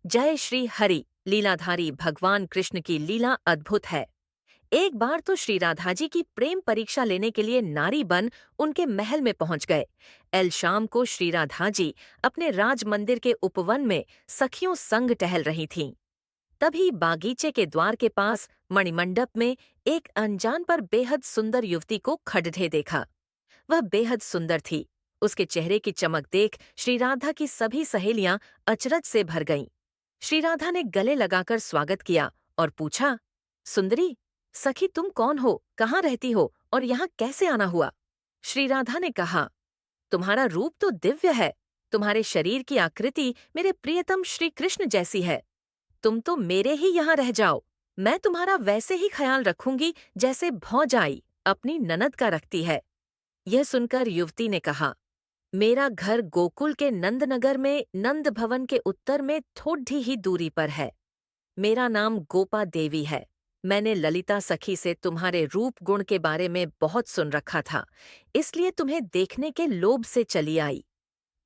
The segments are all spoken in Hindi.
जय श्री हरि। लीलाधारी भगवान कृष्ण की लीला अद्भुत है। एक बार तो श्री राधा जी की प्रेम परीक्षा लेने के लिए नारी बन उनके महल में पहुंच गए। एल शाम को श्री राधा जी अपने राज मंदिर के उपवन में सखियों संग टहल रही थीं। तभी बागीचे के द्वार के पास मणिमंडप में एक अनजान पर बेहद सुंदर युवती को खड़े देखा। वह बेहद सुंदर थी। उसके चेहरे की चमक देख श्री राधा की सभी सहेलियां अचरज से भर गईं। श्री राधा ने गले लगाकर स्वागत किया और पूछा, सुंदरी, सखी तुम कौन हो, कहाँ रहती हो और यहाँ कैसे आना हुआ? श्री राधा ने कहा, तुम्हारा रूप तो दिव्य है। तुम्हारे शरीर की आकृति मेरे प्रियतम श्री कृष्ण जैसी है। तुम तो मेरे ही यहाँ रह जाओ। मैं तुम्हारा वैसे ही ख्याल रखूंगी जैसे भौजाई अपनी ननद का रखती है। यह सुनकर युवती ने कहा, मेरा घर गोकुल के नंदनगर में नंद भवन के उत्तर में थोड़ी ही दूरी पर है। मेरा नाम गोपा देवी है। मैंने ललिता सखी से तुम्हारे रूप गुण के बारे में बहुत सुन रखा था, इसलिए तुम्हें देखने के लोभ से चली आई।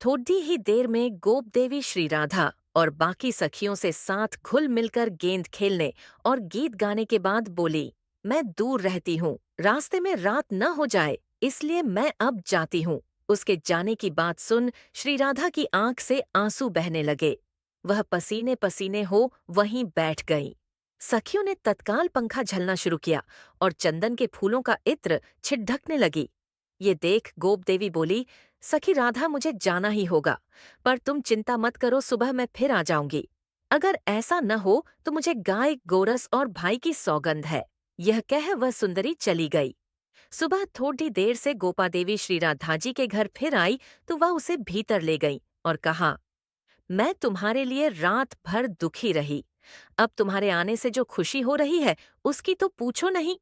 थोड़ी ही देर में गोप देवी श्री राधा और बाकी सखियों से साथ घुल मिलकर गेंद खेलने और गीत गाने के बाद बोली, मैं दूर रहती हूँ, रास्ते में रात न हो जाए, इसलिए मैं अब जाती हूँ। उसके जाने की बात सुन श्री राधा की आंख से आंसू बहने लगे। वह पसीने पसीने हो वहीं बैठ गई। सखियों ने तत्काल पंखा झलना शुरू किया और चंदन के फूलों का इत्र छिटकने लगी। ये देख गोप देवी बोली, सखी राधा, मुझे जाना ही होगा, पर तुम चिंता मत करो, सुबह मैं फिर आ जाऊंगी। अगर ऐसा न हो तो मुझे गाय, गोरस और भाई की सौगंध है। यह कह वह सुंदरी चली गई। सुबह थोड़ी देर से गोपा देवी श्री राधा जी के घर फिर आई तो वह उसे भीतर ले गई और कहा, मैं तुम्हारे लिए रात भर दुखी रही। अब तुम्हारे आने से जो खुशी हो रही है उसकी तो पूछो नहीं।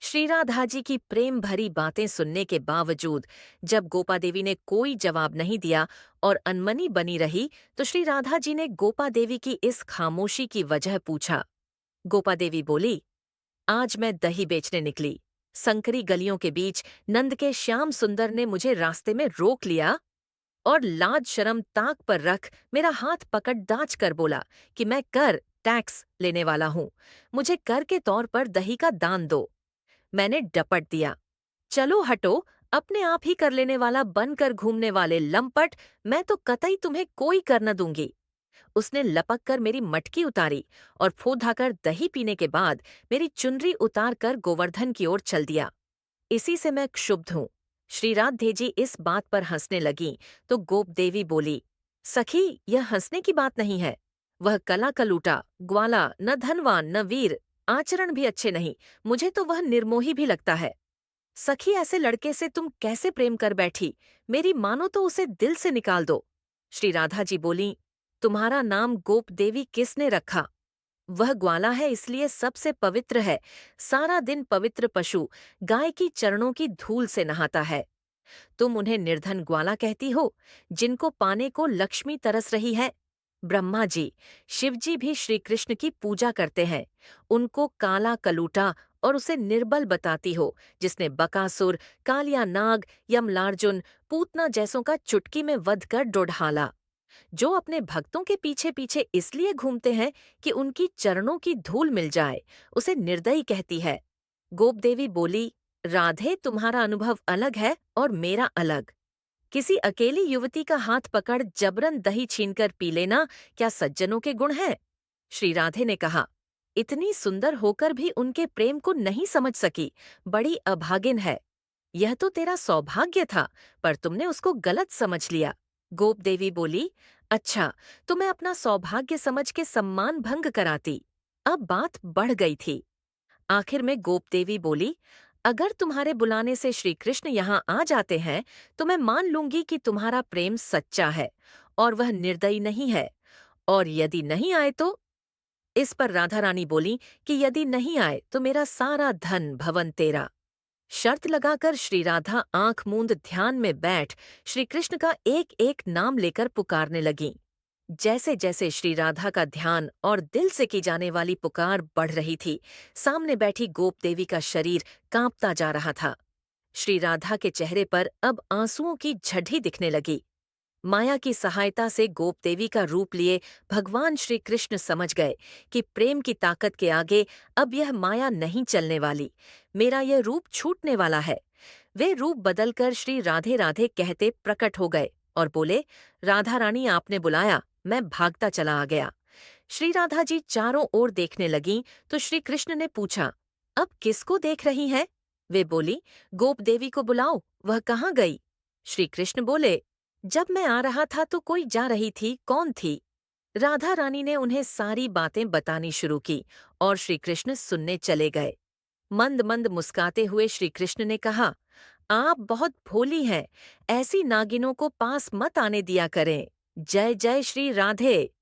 श्री राधा जी की प्रेम भरी बातें सुनने के बावजूद जब गोपा देवी ने कोई जवाब नहीं दिया और अनमनी बनी रही, तो श्री राधा जी ने गोपा देवी की इस खामोशी की वजह पूछा। गोपा देवी बोली, आज मैं दही बेचने निकली। संकरी गलियों के बीच नंद के श्याम सुंदर ने मुझे रास्ते में रोक लिया और लाज शर्म ताक पर रख मेरा हाथ पकड़ दाच कर बोला कि मैं कर टैक्स लेने वाला हूँ, मुझे कर के तौर पर दही का दान दो। मैंने डपट दिया, चलो हटो, अपने आप ही कर लेने वाला बनकर घूमने वाले लंपट, मैं तो कतई तुम्हें कोई कर न दूंगी। उसने लपक कर मेरी मटकी उतारी और फोधाकर दही पीने के बाद मेरी चुनरी उतार कर गोवर्धन की ओर चल दिया। इसी से मैं क्षुब्ध हूँ। श्री राधे जी इस बात पर हंसने लगी तो गोप देवी बोली, सखी, यह हंसने की बात नहीं है। वह कला कलूटा, ग्वाला, न धनवान न वीर, आचरण भी अच्छे नहीं, मुझे तो वह निर्मोही भी लगता है। सखी, ऐसे लड़के से तुम कैसे प्रेम कर बैठी? मेरी मानो तो उसे दिल से निकाल दो। श्री राधा जी बोली, तुम्हारा नाम गोप देवी किसने रखा? वह ग्वाला है, इसलिए सबसे पवित्र है। सारा दिन पवित्र पशु गाय की चरणों की धूल से नहाता है। तुम उन्हें निर्धन ग्वाला कहती हो, जिनको पाने को लक्ष्मी तरस रही है। ब्रह्मा जी, शिव जी भी श्री कृष्ण की पूजा करते हैं। उनको काला कलूटा और उसे निर्बल बताती हो, जिसने बकासुर, कालिया नाग, यमलार्जुन, पूतना जैसों का चुटकी में वध कर डोढ़ाला। जो अपने भक्तों के पीछे पीछे इसलिए घूमते हैं कि उनकी चरणों की धूल मिल जाए, उसे निर्दयी कहती है। गोप देवी बोली, राधे, तुम्हारा अनुभव अलग है और मेरा अलग। किसी अकेली युवती का हाथ पकड़ जबरन दही छीनकर पी लेना क्या सज्जनों के गुण है? श्री राधे ने कहा, इतनी सुंदर होकर भी उनके प्रेम को नहीं समझ सकी, बड़ी अभागिन है। यह तो तेरा सौभाग्य था, पर तुमने उसको गलत समझ लिया। गोप देवी बोली, अच्छा, तो मैं अपना सौभाग्य समझ के सम्मान भंग कराती। अब बात बढ़ गई थी। आखिर में गोप देवी बोली, अगर तुम्हारे बुलाने से श्री कृष्ण यहाँ आ जाते हैं तो मैं मान लूंगी कि तुम्हारा प्रेम सच्चा है और वह निर्दयी नहीं है, और यदि नहीं आए तो? इस पर राधा रानी बोली कि यदि नहीं आए तो मेरा सारा धन भवन तेरा। शर्त लगाकर श्री राधा आंख मूंद ध्यान में बैठ श्री कृष्ण का एक एक नाम लेकर पुकारने लगीं। जैसे जैसे श्री राधा का ध्यान और दिल से की जाने वाली पुकार बढ़ रही थी, सामने बैठी गोप देवी का शरीर कांपता जा रहा था। श्री राधा के चेहरे पर अब आंसुओं की झड़ी दिखने लगी। माया की सहायता से गोप देवी का रूप लिए भगवान श्री कृष्ण समझ गए कि प्रेम की ताकत के आगे अब यह माया नहीं चलने वाली, मेरा यह रूप छूटने वाला है। वे रूप बदलकर श्री राधे राधे कहते प्रकट हो गए और बोले, राधा रानी आपने बुलाया, मैं भागता चला आ गया। श्री राधा जी चारों ओर देखने लगीं तो श्री कृष्ण ने पूछा, अब किसको देख रही हैं? वे बोली, गोप देवी को बुलाओ, वह कहाँ गई? श्री कृष्ण बोले, जब मैं आ रहा था तो कोई जा रही थी, कौन थी? राधा रानी ने उन्हें सारी बातें बतानी शुरू की और श्री कृष्ण सुनने चले गए। मंद मंद मुस्काते हुए श्री कृष्ण ने कहा, आप बहुत भोली हैं, ऐसी नागिनों को पास मत आने दिया करें। जय जय श्री राधे।